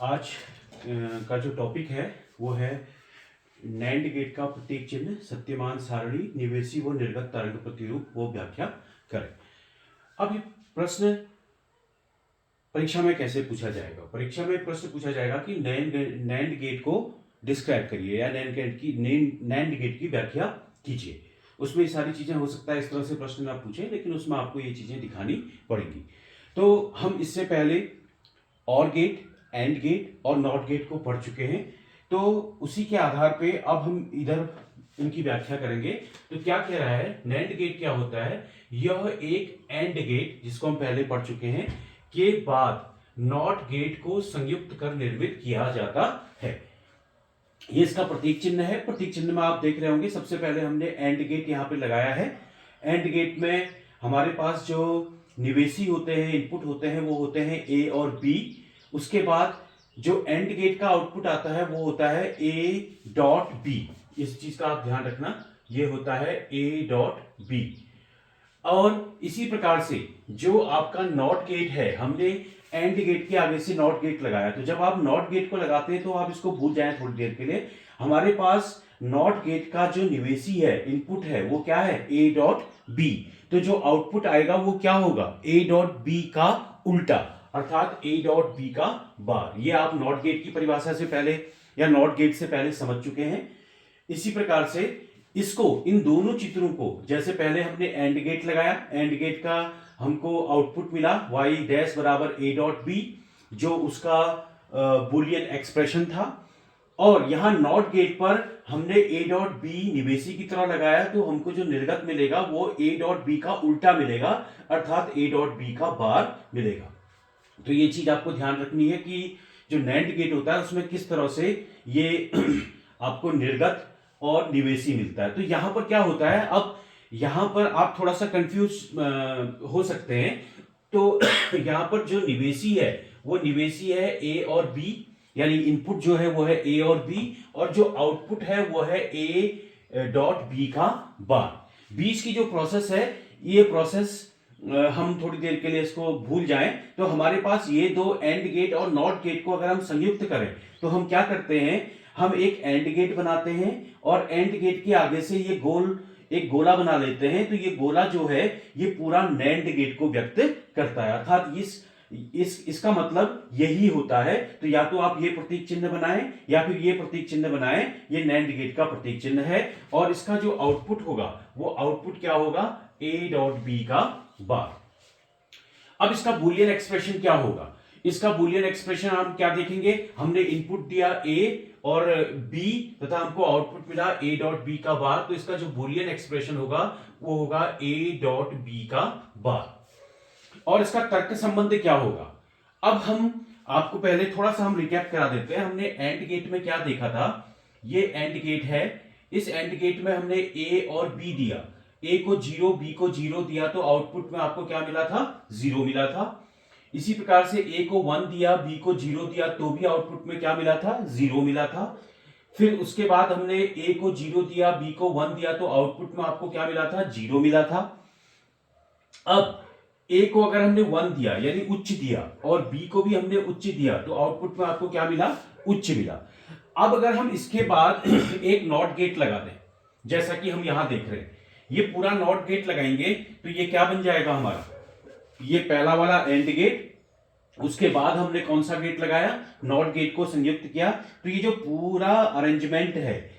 आज का जो टॉपिक है वो है नैंड गेट का प्रतीक चिन्ह, सत्यमान सारणी, निवेशी व निर्गत तरंग प्रतिरूप वो व्याख्या करें। अब ये प्रश्न परीक्षा में कैसे पूछा जाएगा? परीक्षा में प्रश्न पूछा जाएगा कि नैंड गेट को डिस्क्राइब करिए या नैंड गेट की व्याख्या कीजिए। उसमें ये सारी चीजें हो सकता है इस तरह से प्रश्न ना पूछे, लेकिन उसमें आपको ये चीजें दिखानी पड़ेंगी। तो हम इससे पहले और गेट, एंड गेट और नॉट गेट को पढ़ चुके हैं। तो उसी के आधार पे अब हम इधर इनकी व्याख्या करेंगे। तो क्या कह रहा है, नैंड गेट क्या होता है? यह एक एंड गेट, जिसको हम पहले पढ़ चुके हैं, के बाद नॉट गेट को संयुक्त कर निर्मित किया जाता है। ये इसका प्रतीक चिन्ह है। प्रतीक चिन्ह में आप देख रहे होंगे, सबसे पहले हमने एंड गेट यहां पे लगाया है। एंड गेट में हमारे पास जो निवेशी होते हैं, इनपुट होते हैं, वो होते हैं ए और बी। उसके बाद जो एंड गेट का आउटपुट आता है वो होता है ए डॉट बी। इस चीज का आप ध्यान रखना, ये होता है ए डॉट बी। और इसी प्रकार से जो आपका नॉट गेट है, हमने एंड गेट के आगे से नॉट गेट लगाया, तो जब आप नॉट गेट को लगाते हैं तो आप इसको भूल जाएं थोड़ी देर के लिए। हमारे पास नॉट गेट का जो निवेशी है, इनपुट है, वो क्या है? A dot B. तो जो आउटपुट आएगा वो क्या होगा? ए डॉट बी का उल्टा, अर्थात ए डॉट बी का बार। ये आप नॉट गेट की परिभाषा से पहले या नॉट गेट से पहले समझ चुके हैं। इसी प्रकार से इसको, इन दोनों चित्रों को, जैसे पहले हमने एंड गेट लगाया, एंड गेट का हमको आउटपुट मिला y डैश बराबर ए डॉट बी, जो उसका बुलियन एक्सप्रेशन था। और यहां नॉट गेट पर हमने ए डॉट बी निवेशी की तरह लगाया, तो हमको जो निर्गत मिलेगा वो ए डॉट बी का उल्टा मिलेगा, अर्थात ए डॉट बी का बार मिलेगा। तो ये चीज आपको ध्यान रखनी है कि जो नैंड गेट होता है उसमें किस तरह से ये आपको निर्गत और निवेशी मिलता है। तो यहां पर क्या होता है, अब यहां पर आप थोड़ा सा कंफ्यूज हो सकते हैं। तो यहां पर जो निवेशी है वो निवेशी है ए और बी, यानी इनपुट जो है वो है ए और बी, और जो आउटपुट है वो है ए डॉट बी का बार। बीच की जो प्रोसेस है, ये प्रोसेस हम थोड़ी देर के लिए इसको भूल जाएं। तो हमारे पास ये दो एंड गेट और नॉट गेट को अगर हम संयुक्त करें तो हम क्या करते हैं, हम एक एंड गेट बनाते हैं और एंड गेट के आगे से ये एक गोला बना लेते हैं। तो ये गोला जो है ये पूरा नैंड गेट को व्यक्त करता है, अर्थात इसका मतलब यही होता है। तो या तो आप ये प्रतीक चिन्ह बनाएं या फिर ये प्रतीक चिन्ह बनाएं, ये नैंड गेट का प्रतीक चिन्ह है। और इसका जो आउटपुट होगा वो आउटपुट क्या होगा? ए डॉट बी का बार। अब इसका बुलियन एक्सप्रेशन क्या होगा? इसका बुलियन एक्सप्रेशन हम क्या देखेंगे, हमने इनपुट दिया ए और बी तथा हमको आउटपुट मिला ए डॉट बी का बार। तो इसका जो बुलियन एक्सप्रेशन होगा वो होगा ए डॉट बी का बार। और इसका तर्क संबंध क्या होगा? अब हम आपको पहले थोड़ा सा हम रिकैप करा देते हैं। हमने एंड गेट में क्या देखा था, ये एंड गेट है। इस एंड गेट में हमने ए और बी दिया, ए को 0 बी को 0 दिया, तो आउटपुट में आपको क्या मिला था? 0 मिला था। इसी प्रकार से ए को 1 दिया, बी को 0 दिया, तो भी आउटपुट में क्या मिला था? 0 मिला था। फिर उसके बाद हमने ए को 0 दिया, बी को 1 दिया, तो आउटपुट में आपको क्या मिला था? 0 मिला था। अब ए को अगर हमने 1 दिया यानी उच्च दिया, और बी को भी हमने उच्च दिया, तो आउटपुट में आपको क्या मिला? उच्च मिला। अब अगर हम इसके बाद एक नॉट गेट लगा दें, जैसा कि हम यहां देख रहे हैं, ये पूरा नॉट गेट लगाएंगे तो ये क्या बन जाएगा हमारा? ये पहला वाला एंड गेट, उसके बाद हमने कौन सा गेट लगाया? नॉट गेट को संयुक्त किया। तो ये जो पूरा अरेंजमेंट है,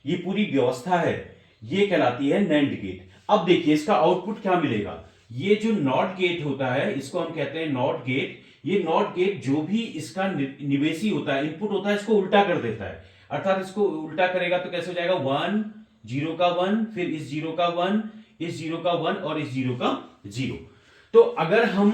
ये पूरी व्यवस्था है, ये कहलाती है नैंड गेट। अब देखिए इसका आउटपुट क्या मिलेगा। ये जो नॉट गेट होता है इसको हम कहते हैं नॉट गेट। ये नॉट गेट जो भी इसका निवेशी होता है, इनपुट होता है, इसको उल्टा कर देता है। अर्थात इसको उल्टा करेगा तो कैसे हो जाएगा? 1 0 का 1, फिर इस 0 का 1, इस 0 का 1 और इस 0 का 0। तो अगर हम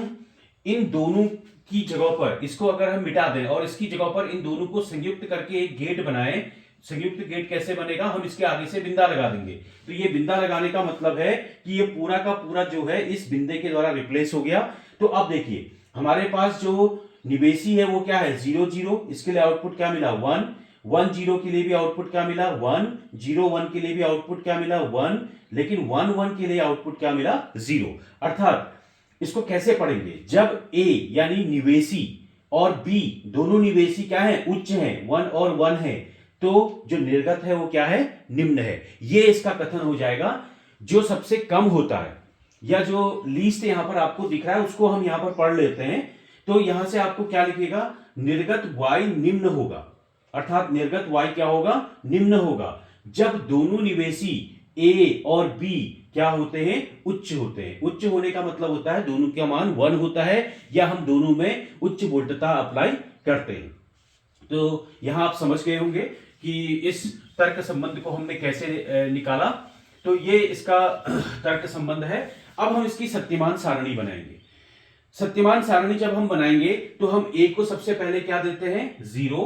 इन दोनों की जगह पर इसको अगर हम मिटा दें और इसकी जगह पर इन दोनों को संयुक्त करके एक गेट बनाएं, संयुक्त गेट कैसे बनेगा? हम इसके आगे से बिंदा लगा देंगे। तो ये बिंदा लगाने का मतलब है कि ये पूरा का पूरा जो है इस बिंदे के द्वारा रिप्लेस हो गया। तो अब देखिए हमारे पास जो निवेशी है वो क्या है? 0 0। इसके लिए आउटपुट क्या मिला? 1 1 0 के लिए भी आउटपुट क्या मिला? 1 0 1 के लिए भी आउटपुट क्या मिला? 1। लेकिन 1 1 के लिए आउटपुट क्या मिला? 0। अर्थात इसको कैसे पढ़ेंगे? जब ए यानी निवेशी और बी दोनों निवेशी क्या है, उच्च है, 1 और 1 है, तो जो निर्गत है वो क्या है, निम्न है। ये इसका कथन हो जाएगा। जो सबसे कम होता है या जो लीस्ट यहां पर आपको दिख रहा है उसको हम यहां पर पढ़ लेते हैं। तो यहां से आपको क्या लिखेगा, निर्गत y निम्न होगा, अर्थात निर्गत y क्या होगा, निम्न होगा, जब दोनों निवेशी a और b क्या होते हैं, उच्च होते हैं। उच्च होने का मतलब होता है दोनों का मान 1 होता है या हम दोनों में उच्च वोल्टता अप्लाई करते हैं। तो यहां आप समझ गए होंगे कि इस तर्क संबंध को हमने कैसे निकाला। तो ये इसका तर्क संबंध है। अब हम इसकी सत्यमान सारणी बनाएंगे। सत्यमान सारणी जब हम बनाएंगे तो हम a को सबसे पहले क्या देते हैं, 0,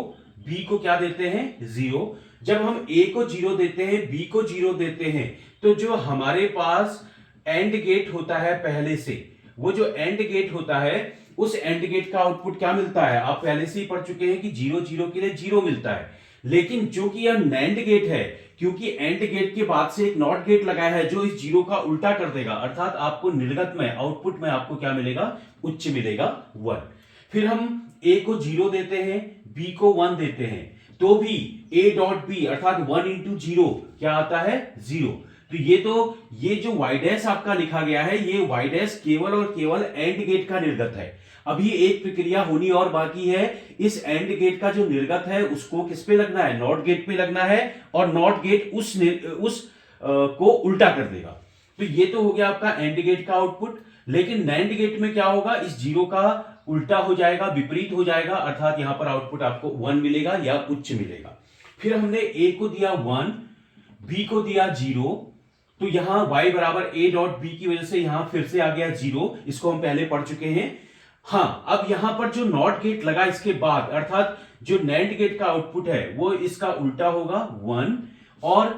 b को क्या देते हैं, 0। जब हम a को 0 देते हैं, b को 0 देते हैं, तो जो हमारे पास एंड गेट होता है पहले से, वो जो एंड गेट होता है उस एंड गेट का आउटपुट क्या मिलता है, आप पहले से ही पढ़ चुके हैं कि 0 0 के लिए 0 मिलता है। लेकिन जो कि यह नैंड गेट है, क्योंकि एंड गेट के बाद से एक नॉट गेट लगाया है जो इस 0 का उल्टा कर देगा, अर्थात आपको निर्गत में, आउटपुट में आपको क्या मिलेगा, उच्च मिलेगा, 1। फिर हम a को 0 देते हैं, b को 1 देते हैं, तो भी a डॉट b अर्थात 1 इंटू 0 क्या आता है, 0। तो ये जो y डैश आपका लिखा गया है, ये y डैश केवल और केवल एंड गेट का निर्गत है। अभी एक प्रक्रिया होनी और बाकी है। इस एंड गेट का जो निर्गत है उसको किस पे लगना है, नॉट गेट पे लगना है, और नॉट गेट उस को उल्टा कर देगा। तो ये तो हो गया आपका एंड गेट का आउटपुट। लेकिन नैंड गेट में क्या होगा, इस 0 का उल्टा हो जाएगा, विपरीत हो जाएगा, अर्थात यहां पर आउटपुट आपको 1 मिलेगा या उच्च मिलेगा। फिर हमने a को दिया 1, b को दिया 0, तो यहां y बराबर a डॉट b की वजह से यहां फिर से आ गया 0, इसको हम पहले पढ़ चुके हैं। हाँ, अब यहां पर जो नॉट गेट लगा इसके बाद, अर्थात जो नैंड गेट का आउटपुट है वो इसका उल्टा होगा 1, और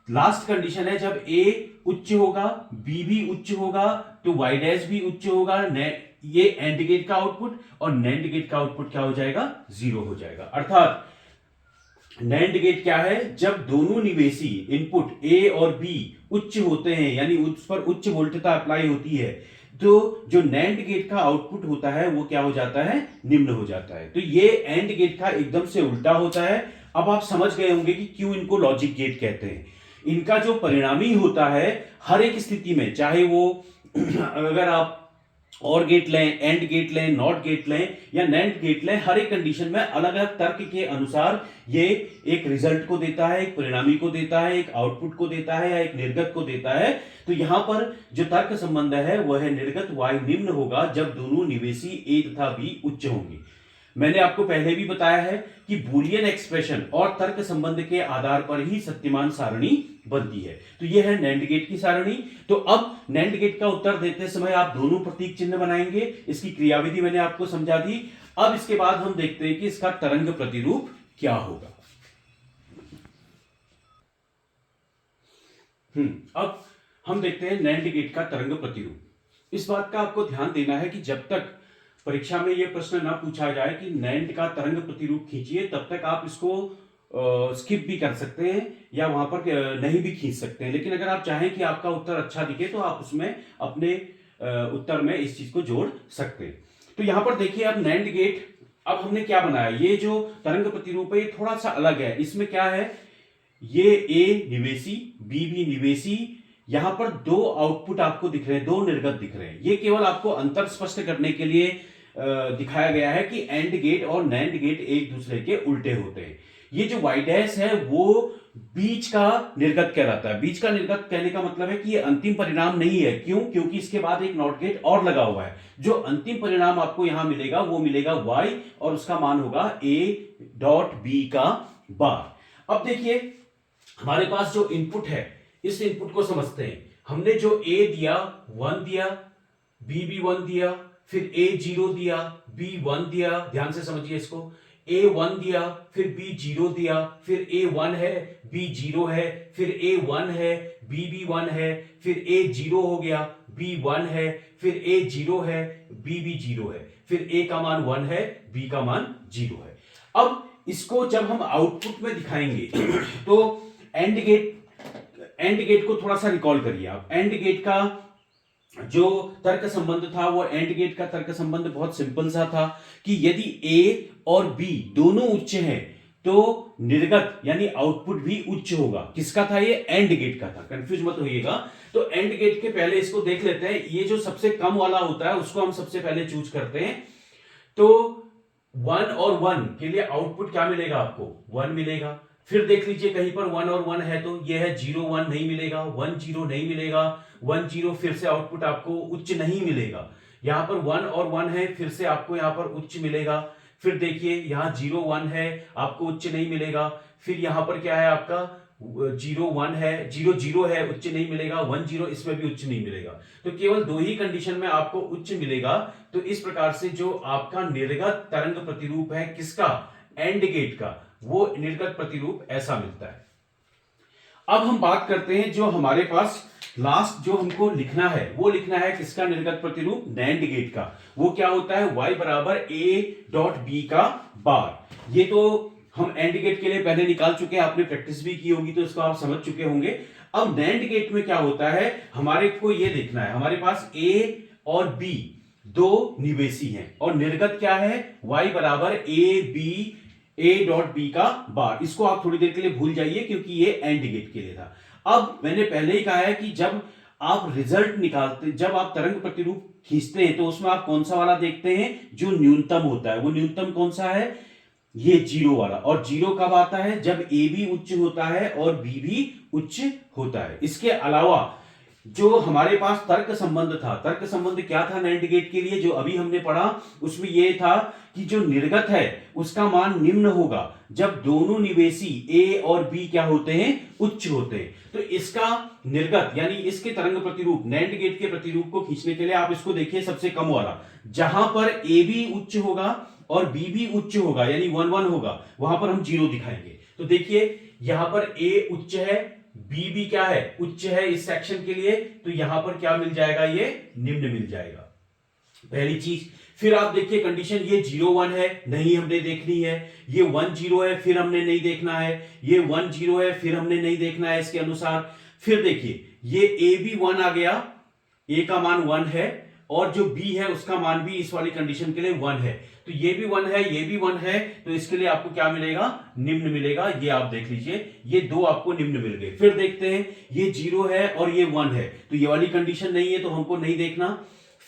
लास्ट कंडीशन है जब a उच्च होगा, b भी उच्च होगा, तो y डैश भी उच्च होगा। ये एंड गेट का आउटपुट, और नैंड गेट का आउटपुट क्या हो जाएगा, 0 हो जाएगा। अर्थात नैंड गेट क्या है, जब दोनों निवेशी इनपुट a और b उच्च होते हैं, यानी उस पर उच्च वोल्टता अप्लाई होती है, तो जो नैंड गेट का आउटपुट होता है वो क्या हो जाता है, निम्न हो जाता है। तो ये एंड गेट का एकदम से उल्टा होता है। अब आप समझ गए होंगे कि क्यों इनको लॉजिक गेट कहते हैं। इनका जो परिणामी होता है हर एक स्थिति में, चाहे वो अगर आप और गेट लें, एंड गेट लें, नॉट गेट लें या नैंड गेट लें, हर एक कंडीशन में अलग अलग तर्क के अनुसार ये एक रिजल्ट को देता है, एक परिणामी को देता है, एक आउटपुट को देता है या एक निर्गत को देता है। तो यहां पर जो तर्क संबंध है वह है निर्गत y निम्न होगा जब दोनों निवेशी a तथा b उच्च होंगे। मैंने आपको पहले भी बताया है कि बूलियन एक्सप्रेशन और तर्क संबंध के आधार पर ही सत्यमान सारणी बनती है। तो यह है नैंड गेट की सारणी। तो अब नैंड गेट का उत्तर देते समय आप दोनों प्रतीक चिन्ह बनाएंगे। इसकी क्रियाविधि मैंने आपको समझा दी। अब इसके बाद हम देखते हैं कि इसका तरंग प्रतिरूप क्या होगा। अब हम देखते हैं नैंड गेट का तरंग प्रतिरूप। इस बात का आपको ध्यान देना है कि जब तक परीक्षा में यह प्रश्न ना पूछा जाए कि नैंड का तरंग प्रतिरूप खींचिए, तब तक आप इसको स्किप भी कर सकते हैं या वहां पर नहीं भी खींच सकते हैं। लेकिन अगर आप चाहें कि आपका उत्तर अच्छा दिखे तो आप उसमें अपने उत्तर में इस चीज को जोड़ सकते हैं। तो यहां पर देखिए, अब नैंड गेट, अब हमने क्या बनाया, ये जो तरंग प्रतिरूप है ये थोड़ा सा अलग है। इसमें क्या है, ये ए निवेशी, बी भी निवेशी, यहां पर दो आउटपुट आपको दिख रहे हैं, दो निर्गत दिख रहे हैं। ये केवल आपको अंतर स्पष्ट करने के लिए दिखाया गया है कि एंड गेट और नैंड गेट एक दूसरे के उल्टे होते हैं। ये जो y डैश है वो बीच का निर्गत कहलाता है। बीच का निर्गत कहने का मतलब है कि ये अंतिम परिणाम नहीं है। क्यों? क्योंकि इसके बाद एक नॉट गेट और लगा हुआ है। जो अंतिम परिणाम आपको यहां मिलेगा वो मिलेगा y, और उसका मान होगा a डॉट b का बार। अब देखिए, हमारे पास जो इनपुट है, इस इनपुट को समझते हैं। हमने जो a दिया 1 दिया, b भी 1 दिया, फिर a 0 दिया, b 1 दिया, ध्यान से समझिए इसको, a 1 दिया, फिर b 0 दिया, फिर a 1 है, b 0 है, फिर a 1 है, b भी 1 है, फिर a 0 हो गया, b 1 है, फिर a 0 है, b भी 0 है, फिर a का मान 1 है, b का मान 0 है। अब इसको जब हम आउटपुट में दिखाएंगे तो एंड गेट को थोड़ा सा रिकॉल करिए आप। एंड गेट का जो तर्क संबंध था वो एंड गेट का तर्क संबंध बहुत सिंपल सा था कि यदि ए और बी दोनों उच्च हैं तो निर्गत यानी आउटपुट भी उच्च होगा। किसका था ये? एंड गेट का था, कंफ्यूज मत होइएगा। तो एंड गेट के पहले इसको देख लेते हैं। ये जो सबसे कम वाला होता है उसको हम सबसे पहले चूज करते हैं। तो 1 और 1 के लिए आउटपुट क्या मिलेगा? आपको 1 मिलेगा। फिर देख लीजिए कहीं पर 1 और 1 है तो ये है 0 1 नहीं मिलेगा, 1 0 नहीं मिलेगा, 1 0 फिर से आउटपुट आपको उच्च नहीं मिलेगा। यहां पर 1 और 1 है, फिर से आपको यहां पर उच्च मिलेगा। फिर देखिए यहां 0 1 है, आपको उच्च नहीं मिलेगा। फिर यहां पर क्या है आपका 0 1 है, 0 0 है, उच्च नहीं मिलेगा, 1 0 इसमें भी उच्च नहीं मिलेगा। तो केवल दो ही कंडीशन में आपको उच्च मिलेगा। तो इस प्रकार से जो आपका निर्गत तरंग प्रतिरूप है किसका? एंड गेट का, वो निर्गत प्रतिरूप ऐसा मिलता है। अब हम बात करते हैं जो हमारे पास लास्ट जो हमको लिखना है वो लिखना है किसका निर्गत प्रतिरूप? नैंड गेट का। वो क्या होता है? y बराबर a डॉट बी का बार। ये तो हम एंड गेट के लिए पहले निकाल चुके हैं, आपने प्रैक्टिस भी की होगी तो इसको आप समझ चुके होंगे। अब नैंड गेट में क्या होता है, हमारे को ये देखना है हमारे पास a और b दो निवेशी हैं और निर्गत क्या है? y बराबर ए डॉट बी का बार। इसको आप थोड़ी देर के लिए भूल जाइए क्योंकि ये एंड गेट के लिए था। अब मैंने पहले ही कहा है कि जब आप रिजल्ट निकालते, जब आप तरंग प्रतिरूप खींचते हैं तो उसमें आप कौन सा वाला देखते हैं? जो न्यूनतम होता है। वो न्यूनतम कौन सा है? ये 0 वाला। और 0 कब आता है? जब ए भी उच्च होता है और बी भी उच्च होता है। इसके अलावा जो हमारे पास तर्क संबंध था, तर्क संबंध क्या था नैंड गेट के लिए जो अभी हमने पढ़ा? उसमें यह था कि जो निर्गत है उसका मान निम्न होगा जब दोनों निवेशी ए और बी क्या होते हैं? उच्च होते हैं। तो इसका निर्गत यानी इसके तरंग प्रतिरूप, नैंड गेट के प्रतिरूप को खींचने के लिए आप इसको देखिए सबसे कम वाला, जहां पर ए भी उच्च होगा और बी भी उच्च होगा यानी 1 1 होगा, वहां पर हम 0 दिखाएंगे। तो देखिए यहां पर ए उच्च है, बी भी क्या है? उच्च है इस सेक्शन के लिए, तो यहां पर क्या मिल जाएगा? ये निम्न मिल जाएगा, पहली चीज। फिर आप देखिए कंडीशन, ये 0 1 है, नहीं हमने देखनी है। ये 1 0 है, फिर हमने नहीं देखना है। ये 1 0 है, फिर हमने नहीं देखना है इसके अनुसार। फिर देखिए ये ए भी 1 आ गया, ए का मान 1 है और जो बी है उसका मान भी इस वाली कंडीशन के लिए 1 है। तो ये भी 1 है, ये भी 1 है, तो इसके लिए आपको क्या मिलेगा? निम्न मिलेगा। ये आप देख लीजिए, ये दो आपको निम्न मिल गए। फिर देखते हैं ये 0 है और ये 1 है, तो ये वाली कंडीशन नहीं है तो हमको नहीं देखना।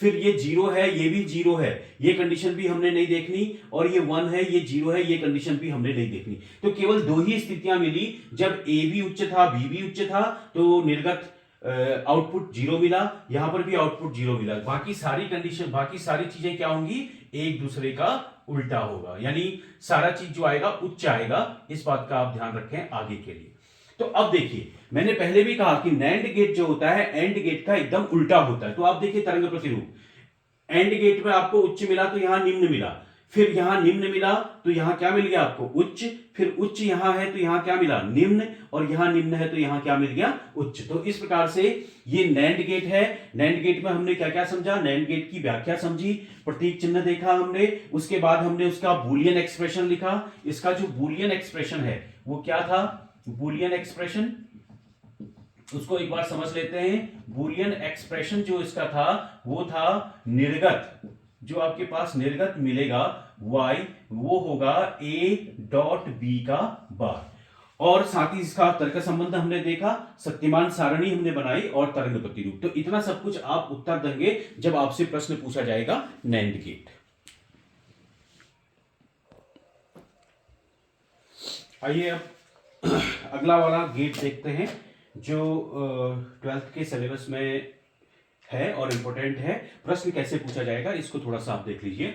फिर ये 0 है, ये भी 0 है, ये कंडीशन भी हमने नहीं देखनी। और ये 1 है, ये 0 है, ये कंडीशन भी हमने नहीं देखनी। तो केवल दो ही स्थितियां मिली, जब ए भी उच्च था, बी भी उच्च था, तो निर्गत आउटपुट 0 मिला, यहां पर भी आउटपुट 0 मिला। बाकी सारी कंडीशन, बाकी सारी चीजें क्या होंगी? एक दूसरे का उल्टा होगा, यानी सारा चीज जो आएगा उच्च आएगा। इस बात का आप ध्यान रखें आगे के लिए। तो अब देखिए मैंने पहले भी कहा कि नैंड गेट जो होता है एंड गेट का एकदम उल्टा होता है। तो आप देखिए तरंग प्रतिरूप, एंड गेट में आपको उच्च मिला तो यहां निम्न मिला, फिर यहां निम्न मिला तो यहां क्या मिल गया आपको? उच्च। फिर उच्च यहां है तो यहां क्या मिला? निम्न। और यहां निम्न है तो यहां क्या मिल गया? उच्च। तो इस प्रकार से ये नैंड गेट है। नैंड गेट में हमने क्या क्या समझा? नैंड गेट की व्याख्या समझी, प्रतीक चिन्ह देखा हमने, उसके बाद हमने उसका बूलियन एक्सप्रेशन लिखा। इसका जो बूलियन एक्सप्रेशन है वो क्या था? बूलियन एक्सप्रेशन, उसको एक बार समझ लेते हैं। बूलियन एक्सप्रेशन जो इसका था वो था निर्गत, जो आपके पास निर्गत मिलेगा y, वो होगा a डॉट बी का बार। और साथ ही इसका तर्क संबंध हमने देखा, शक्तिमान सारणी हमने बनाई और तरंग प्रतिरूप। तो इतना सब कुछ आप उत्तर देंगे जब आपसे प्रश्न पूछा जाएगा नैंड गेट। आइए अब अगला वाला गेट देखते हैं जो 12th के सिलेबस में है और इंपॉर्टेंट है। प्रश्न कैसे पूछा जाएगा इसको थोड़ा सा आप देख लीजिए।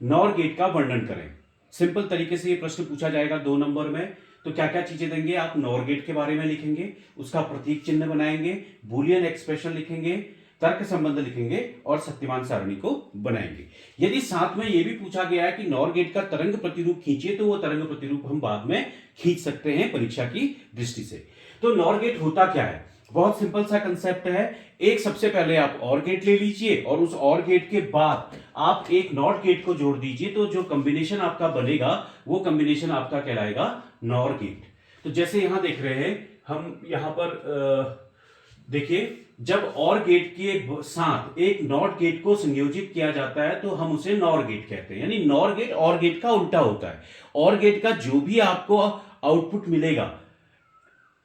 नॉर गेट का वर्णन करें। सिंपल तरीके से ये प्रश्न पूछा जाएगा 2 नंबर में। तो क्या क्या चीजें देंगे आप? नॉर गेट के बारे में लिखेंगे, उसका प्रतीक चिन्ह बनाएंगे, बूलियन एक्सप्रेशन लिखेंगे, तर्क संबंध लिखेंगे और शक्तिमान सारणी को बनाएंगे। यदि साथ में यह भी पूछा गया है कि नॉर गेट का तरंग प्रतिरूप खींचिए, तो वो तरंग प्रतिरूप हम बाद में खींच सकते हैं परीक्षा की दृष्टि से। तो नॉर गेट होता क्या है? बहुत सिंपल सा कंसेप्ट है। एक सबसे पहले आप और गेट ले लीजिए और उस और गेट के बाद आप एक नॉट गेट को जोड़ दीजिए, तो जो कॉम्बिनेशन आपका बनेगा वो कॉम्बिनेशन आपका कहलाएगा नॉर गेट। तो जैसे यहां देख रहे हैं हम, यहां पर देखिए, जब और गेट के साथ एक नॉट गेट को संयोजित किया जाता है तो हम उसे नॉर गेट कहते हैं। यानी नॉर गेट और गेट का उल्टा होता है। और गेट का जो भी आपको आउटपुट मिलेगा,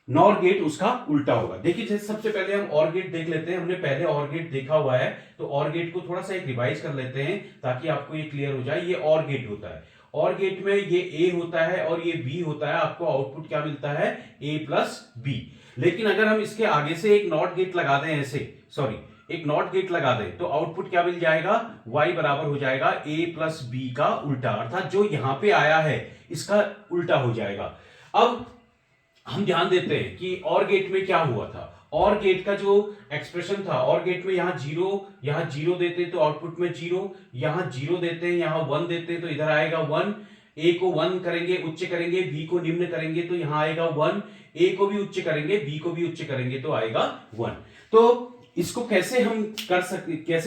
नॉर गेट उसका उल्टा होगा। देखिए, जैसे सबसे पहले हम और गेट देख लेते हैं। हमने पहले और गेट देखा हुआ है, तो और गेट को थोड़ा सा एक रिवाइज कर लेते हैं ताकि आपको ये क्लियर हो जाए। ये और गेट होता है। और गेट में ये ए होता है और ये बी होता है। आपको आउटपुट क्या मिलता है? ए प्लस बी। लेकिन अगर हम इसके आगे से एक नॉट गेट लगा दें, एक नॉट गेट लगा दें, तो आउटपुट क्या मिल जाएगा? y बराबर हो जाएगा a प्लस बी का उल्टा, अर्थात जो यहां पे आया है इसका उल्टा हो जाएगा। अब हम ध्यान देते हैं कि और गेट में क्या हुआ था। और गेट का जो एक्सप्रेशन था, और गेट में यहां जीरो देते हैं तो आउटपुट में जीरो, यहां जीरो देते हैं, यहां 1 देते हैं तो इधर आएगा 1। ए को 1 करेंगे, उच्च करेंगे, बी को निम्न करेंगे तो यहां आएगा 1। ए को भी उच्च करेंगे, बी को भी उच्च करेंगे तो आएगा 1। तो इसको कैसे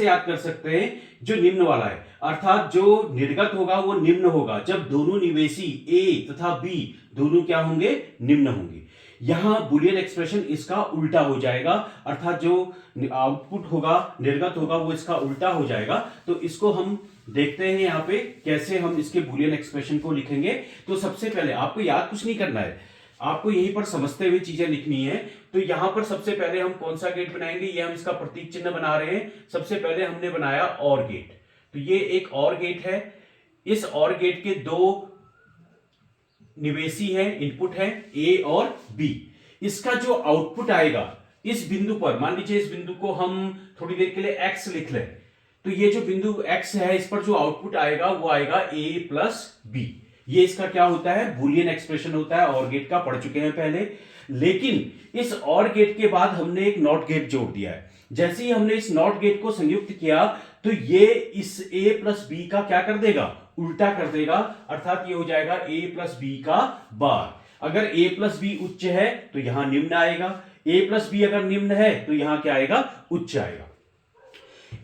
याद कर सकते हैं? जो निम्न वाला है, अर्थात जो निर्गत होगा वो निम्न होगा जब दोनों निवेशी ए तथा बी दोनों क्या होंगे? निम्न होंगे। यहां बुलियन एक्सप्रेशन इसका उल्टा हो जाएगा, अर्थात जो आउटपुट होगा, निर्गत होगा, वो इसका उल्टा हो जाएगा। तो इसको हम देखते हैं यहां पे कैसे हम इसके बुलियन एक्सप्रेशन को लिखेंगे। तो सबसे पहले आपको याद कुछ नहीं करना है, आपको यहीं पर समझते हुए चीजें लिखनी है। तो यहां पर सबसे पहले हम कौन सा गेट बनाएंगे? ये हम इसका प्रतीक चिन्ह बना रहे हैं। सबसे पहले हमने बनाया और गेट, तो ये एक और गेट है। इस और गेट के दो निवेशी है, इनपुट है ए और बी। इसका जो आउटपुट आएगा इस बिंदु पर, मान लीजिए इस बिंदु को हम थोड़ी देर के लिए एक्स लिख लें, तो ये जो बिंदु एक्स है इस पर जो आउटपुट आएगा वो आएगा ए प्लस बी। ये इसका क्या होता है? बुलियन एक्सप्रेशन होता है। और गेट का पढ़ चुके हैं पहले। लेकिन इस और गेट के बाद हमने एक नॉट गेट जोड़ दिया है। जैसे ही हमने इस नॉट गेट को संयुक्त किया तो ये इस a प्लस बी का क्या कर देगा? उल्टा कर देगा, अर्थात ये हो जाएगा a प्लस बी का बार। अगर a प्लस बी उच्च है तो यहां निम्न आएगा, a प्लस बी अगर निम्न है तो यहां क्या आएगा? उच्च आएगा।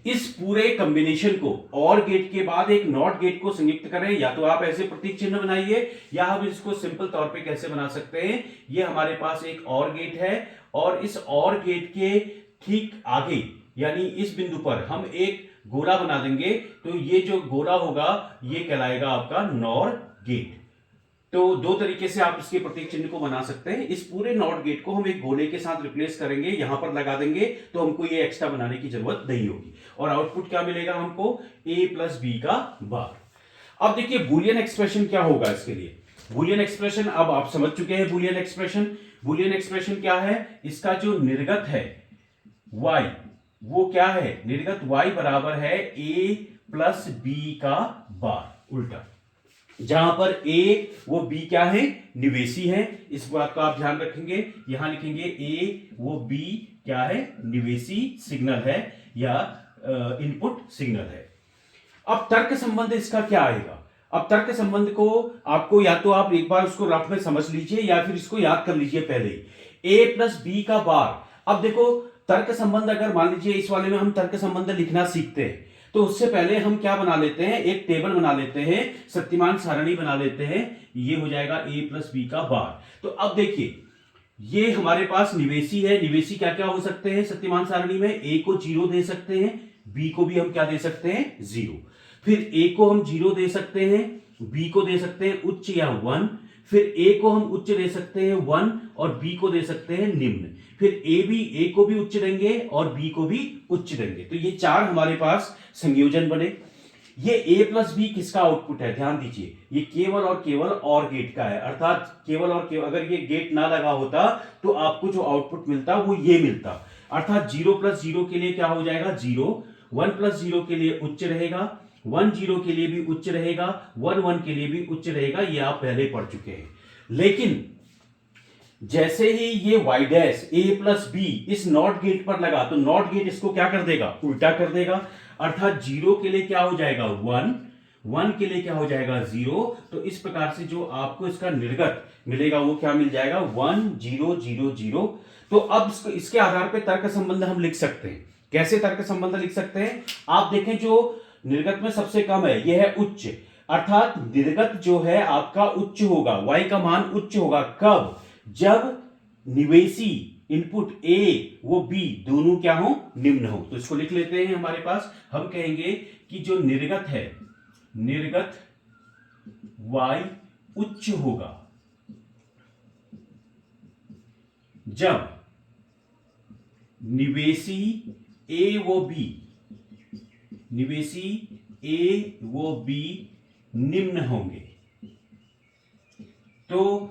इस पूरे कॉम्बिनेशन को और गेट के बाद एक नॉट गेट को संयुक्त करें, या तो आप ऐसे प्रतीक चिन्ह बनाइए, या हम इसको सिंपल तौर पे कैसे बना सकते हैं? ये हमारे पास एक और गेट है और इस और गेट के ठीक आगे यानी इस बिंदु पर हम एक गोला बना देंगे, तो ये जो गोला होगा ये कहलाएगा आपका नॉर गेट। तो दो तरीके से आप इसके प्रतीक चिन्ह को बना सकते हैं। इस पूरे नॉट गेट को हम एक गोले के साथ रिप्लेस करेंगे, यहां पर लगा देंगे, तो हमको ये एक्स्ट्रा बनाने की जरूरत नहीं होगी। और आउटपुट क्या मिलेगा हमको? ए प्लस बी का बार। अब देखिए बुलियन एक्सप्रेशन क्या होगा इसके लिए। बुलियन एक्सप्रेशन अब आप समझ चुके हैं। बुलियन एक्सप्रेशन क्या है? इसका जो निर्गत है y, वो क्या है? निर्गत y बराबर है a प्लस बी का बार उल्टा। जहां पर a वो b क्या है? निवेशी है। इस बात का आप ध्यान रखेंगे। यहां लिखेंगे a वो b क्या है? निवेशी सिग्नल है या इनपुट सिग्नल है। अब तर्क संबंध इसका क्या आएगा? अब तर्क संबंध को आपको या तो आप एक बार उसको रफ में समझ लीजिए या फिर इसको याद कर लीजिए पहले ही। a प्लस बी का बार। अब देखो तर्क संबंध, अगर मान लीजिए इस वाले में हम तर्क संबंध लिखना सीखते हैं तो उससे पहले हम क्या बना लेते हैं? एक टेबल बना लेते हैं, शक्तिमान सारणी बना लेते हैं। ये हो जाएगा a प्लस बी का बार। तो अब देखिए ये हमारे पास निवेशी है। निवेशी क्या क्या हो सकते हैं शक्तिमान सारणी में? a को 0 दे सकते हैं, b को भी हम क्या दे सकते हैं? 0। फिर a को हम 0 दे सकते हैं, b को दे सकते हैं उच्च या 1। फिर a को हम उच्च दे सकते हैं 1 और b को दे सकते हैं निम्न। फिर a को भी उच्च देंगे और b को भी उच्च देंगे। तो ये चार हमारे पास संयोजन बने। ये a प्लस बी किसका आउटपुट है? ध्यान दीजिए, ये केवल और केवल और गेट का है, अर्थात केवल और केवल अगर ये गेट ना लगा होता तो आपको जो आउटपुट मिलता वो ये मिलता। अर्थात 0 प्लस 0 के लिए क्या हो जाएगा? 0। 1 प्लस 0 के लिए उच्च रहेगा, 1 0 के लिए भी उच्च रहेगा, 1 1 के लिए भी उच्च रहेगा। ये आप पहले पढ़ चुके हैं। लेकिन जैसे ही ये y dash a plus B इस नॉट गेट पर लगा तो नॉट गेट इसको क्या कर देगा? उल्टा कर देगा। अर्थात 0 के लिए क्या हो जाएगा? 1, 1 के लिए क्या हो जाएगा? 0। तो इस प्रकार से जो आपको इसका निर्गत मिलेगा वो क्या मिल जाएगा? 1 0 0 0। तो अब इसके आधार पर तर्क संबंध हम लिख सकते हैं। कैसे तर्क संबंध लिख सकते हैं? आप देखें जो निर्गत में सबसे कम है यह है उच्च, अर्थात निर्गत जो है आपका उच्च होगा, y का मान उच्च होगा। कब? जब निवेशी इनपुट ए वो बी दोनों क्या हो, निम्न हो। तो इसको लिख लेते हैं हमारे पास, हम कहेंगे कि जो निर्गत है, निर्गत y उच्च होगा जब निवेशी ए वो बी, निवेशी ए वो बी निम्न होंगे। तो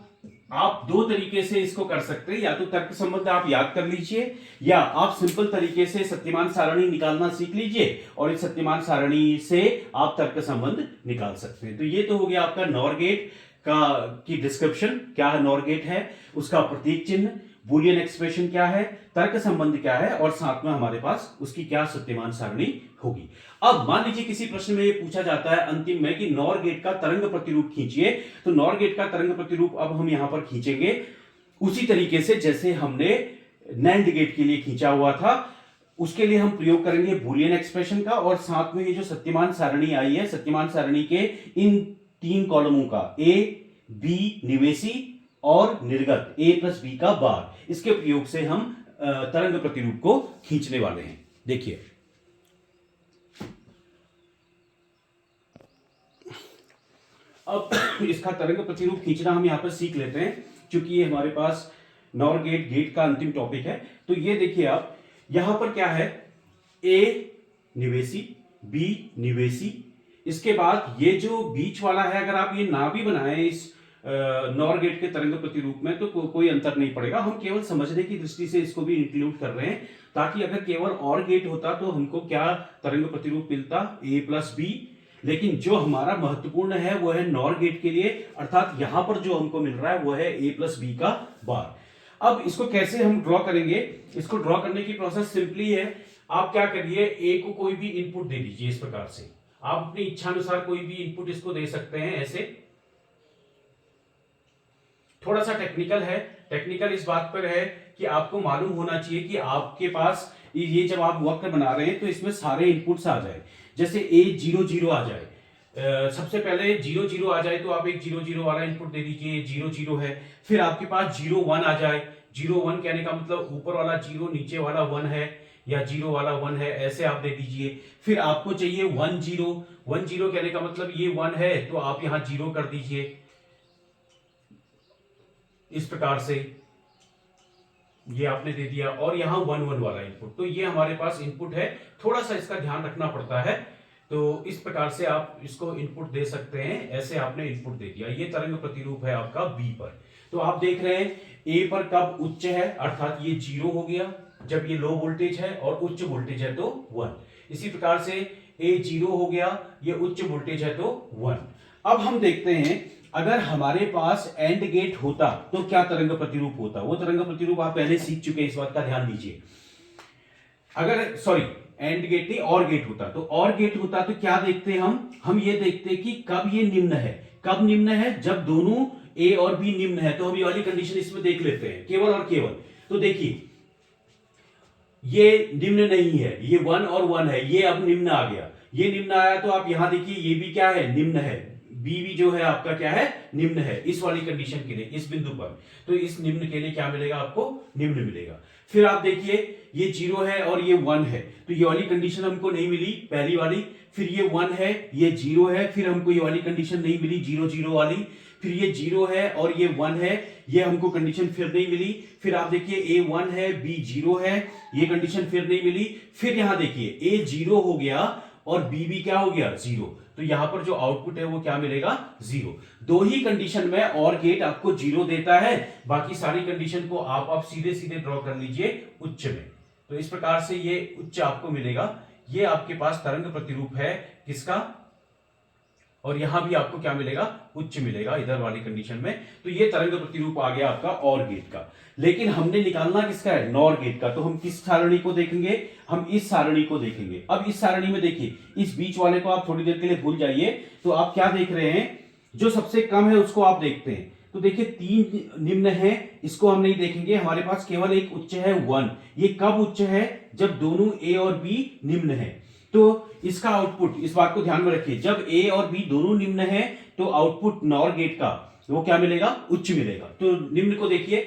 आप दो तरीके से इसको कर सकते हैं, या तो तर्क संबंध आप याद कर लीजिए, या आप सिंपल तरीके से सत्यमान सारणी निकालना सीख लीजिए और इस सत्यमान सारणी से आप तर्क संबंध निकाल सकते हैं। तो ये तो हो गया आपका नॉर गेट का की डिस्क्रिप्शन, क्या है नॉर गेट है, उसका प्रतीक चिन्ह, बूलियन एक्सप्रेशन क्या है, तर्क संबंध क्या है, और साथ में हमारे पास उसकी क्या सत्यमान सारणी होगी। अब मान लीजिए किसी प्रश्न में ये पूछा जाता है अंतिम में कि नॉर गेट का तरंग प्रतिरूप खींचिए, तो नॉर गेट का तरंग प्रतिरूप अब हम यहां पर खींचेंगे उसी तरीके से जैसे हमने नैंड गेट के लिए खींचा हुआ था। उसके लिए हम प्रयोग करेंगे बूलियन एक्सप्रेशन का, और साथ में ये जो सत्यमान सारणी आई है, सत्यमान सारणी के इन तीन कॉलमों का ए बी निवेशी और निर्गत ए प्लस बी का बार, इसके प्रयोग से हम तरंग प्रतिरूप को खींचने वाले हैं। देखिए अब इसका तरंग प्रतिरूप खींचना हम यहां पर सीख लेते हैं, क्योंकि ये हमारे पास नॉर गेट गेट का अंतिम टॉपिक है। तो ये देखिए आप यहां पर क्या है, ए निवेशी बी निवेशी, इसके बाद ये जो बीच वाला है अगर आप ये ना भी बनाएं इस नॉर गेट के तरंग प्रतिरूप में तो कोई अंतर नहीं पड़ेगा। हम केवल समझने की दृष्टि से इसको भी इंक्लूड कर रहे हैं, ताकि अगर केवल और गेट होता तो हमको क्या तरंग प्रतिरूप मिलता, ए प्लस बी। लेकिन जो हमारा महत्वपूर्ण है वो है नॉर गेट के लिए, अर्थात यहां पर जो हमको मिल रहा है वो है ए प्लस बी का बार। अब इसको कैसे हम ड्रॉ करेंगे, इसको ड्रॉ करने की प्रोसेस सिंपली है, आप क्या करिए, ए को कोई भी इनपुट दे दीजिए इस प्रकार से, आप अपनी इच्छा अनुसार कोई भी इनपुट इसको दे सकते हैं ऐसे। थोड़ा सा टेक्निकल है, टेक्निकल इस बात पर है कि आपको मालूम होना चाहिए कि आपके पास ये जब आप वक्र बना रहे हैं तो इसमें सारे इनपुट्स आ जाए, जैसे ए 0 0 आ जाए, सबसे पहले 0 0 आ जाए तो आप एक 0 0 वाला इनपुट दे दीजिए, 0 0 है। फिर आपके पास 0 1 आ जाए, 0 1 कहने का मतलब ऊपर वाला 0 नीचे वाला 1 है, या 0 वाला 1 है, ऐसे आप दे दीजिए। फिर आपको चाहिए 1 0, 1 0 कहने का मतलब ये 1 है तो आप यहां 0 कर दीजिए इस प्रकार से, ये आपने दे दिया, और यहां 1 1 वाला इनपुट। तो ये हमारे पास इनपुट है, थोड़ा सा इसका ध्यान रखना पड़ता है। तो इस प्रकार से आप इसको इनपुट दे सकते हैं, ऐसे आपने इनपुट दे दिया। ये तरंग प्रतिरूप है आपका बी पर। तो आप देख रहे हैं ए पर कब उच्च है, अर्थात ये 0 हो गया जब ये लो वोल्टेज है, और उच्च वोल्टेज है तो 1। इसी प्रकार से ए 0 हो गया, ये उच्च वोल्टेज है तो 1। अब हम देखते हैं अगर हमारे पास एंड गेट होता तो क्या तरंग प्रतिरूप होता। वो तरंग प्रतिरूप आप पहले सीख चुके हैं, इस बात का ध्यान दीजिए। अगर सॉरी एंड गेट नहीं और गेट होता, तो और गेट होता तो क्या देखते हैं हम ये देखते हैं कि कब ये निम्न है। कब निम्न है, जब दोनों ए और बी निम्न है। तो हम ये वाली कंडीशन इसमें देख लेते हैं केवल और केवल। तो देखिए ये निम्न नहीं है, ये 1 और 1 है, ये अब निम्न आ गया, ये निम्न आया तो आप यहां देखिए ये भी क्या है, निम्न है, बी भी जो है आपका क्या है, निम्न है इस वाली कंडीशन के लिए, इस बिंदु पर। तो इस निम्न के लिए क्या मिलेगा आपको, निम्न मिलेगा। फिर आप देखिए ये 0 है और ये 1 है, तो ये वाली कंडीशन हमको नहीं मिली पहली वाली। फिर ये 1 है, ये 0 है, फिर हमको ये वाली कंडीशन नहीं मिली 0 0 वाली। फिर ये 0 है और ये 1 है, ये हमको कंडीशन फिर नहीं मिली। फिर आप देखिए ए 1 है बी 0 है, ये कंडीशन फिर नहीं मिली। फिर यहां देखिए ए 0 हो गया और बी भी क्या हो गया 0, तो यहां पर जो आउटपुट है वो क्या मिलेगा 0। दो ही कंडीशन में और गेट आपको 0 देता है, बाकी सारी कंडीशन को आप सीधे सीधे ड्रॉ कर लीजिए उच्च में। तो इस प्रकार से ये उच्च आपको मिलेगा। ये आपके पास तरंग प्रतिरूप है किसका, और यहां भी आपको क्या मिलेगा, उच्च मिलेगा इधर वाली कंडीशन में। तो ये तरंग प्रतिरूप आ गया आपका और गेट का। लेकिन हमने निकालना किसका है, नॉर गेट का। तो हम किस सारणी को देखेंगे, हम इस सारणी को देखेंगे। अब इस सारणी में देखिए, इस बीच वाले को आप थोड़ी देर के लिए भूल जाइए। तो आप क्या देख रहे हैं, जो सबसे कम है उसको आप देखते हैं। तो देखिए 3 निम्न है, इसको हम नहीं देखेंगे, हमारे पास केवल एक उच्च है 1। ये कब उच्च है, जब दोनों ए और बी निम्न है। तो इसका आउटपुट, इस बात को ध्यान में रखिए, जब ए और बी दोनों निम्न है तो आउटपुट नॉर गेट का वो क्या मिलेगा, उच्च मिलेगा। तो निम्न को देखिए,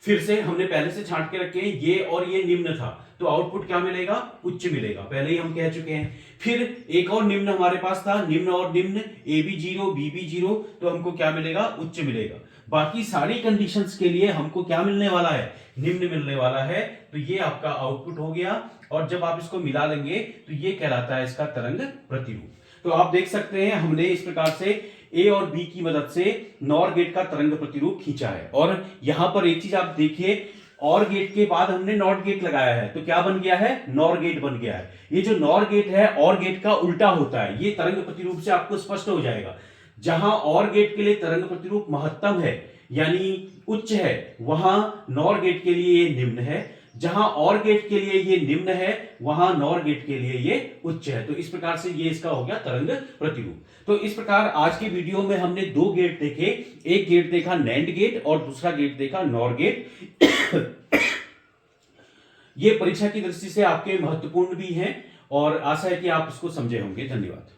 फिर से हमने पहले से छांट के रखे हैं, ये और ये निम्न था, तो आउटपुट क्या मिलेगा, उच्च मिलेगा, पहले ही हम कह चुके हैं। फिर एक और निम्न हमारे पास था, निम्न और निम्न, ए बी 0 बी बी 0, तो हमको क्या मिलेगा, उच्च मिलेगा। बाकी सारी कंडीशंस के लिए हमको क्या मिलने वाला है, निम्न मिलने वाला है। तो ये आपका आउटपुट हो गया, और जब आप इसको मिला लेंगे तो ये कहलाता है इसका तरंग प्रतिरूप। तो आप देख सकते हैं हमने इस प्रकार से ए और बी की मदद से नॉर गेट का तरंग प्रतिरूप खींचा है। और यहां पर एक चीज आप देखिए, और गेट के बाद हमने नॉट गेट लगाया है, तो क्या बन गया है, नॉर गेट बन गया है। ये जो नॉर गेट है और गेट का उल्टा होता है, ये तरंग प्रतिरूप से आपको स्पष्ट हो जाएगा। जहां और गेट के लिए तरंग प्रतिरूप महत्तम है यानी उच्च है, वहां नॉर गेट के लिए ये निम्न है, जहां और गेट के लिए ये निम्न है, वहां नॉर गेट के लिए ये उच्च है। तो इस प्रकार से ये इसका हो गया तरंग प्रतिरूप। तो इस प्रकार आज के वीडियो में हमने दो गेट देखे, एक गेट देखा नैंड गेट और दूसरा गेट देखा नॉर गेट। ये परीक्षा की दृष्टि से आपके महत्वपूर्ण भी हैं और आशा है कि आप इसको समझे होंगे। धन्यवाद।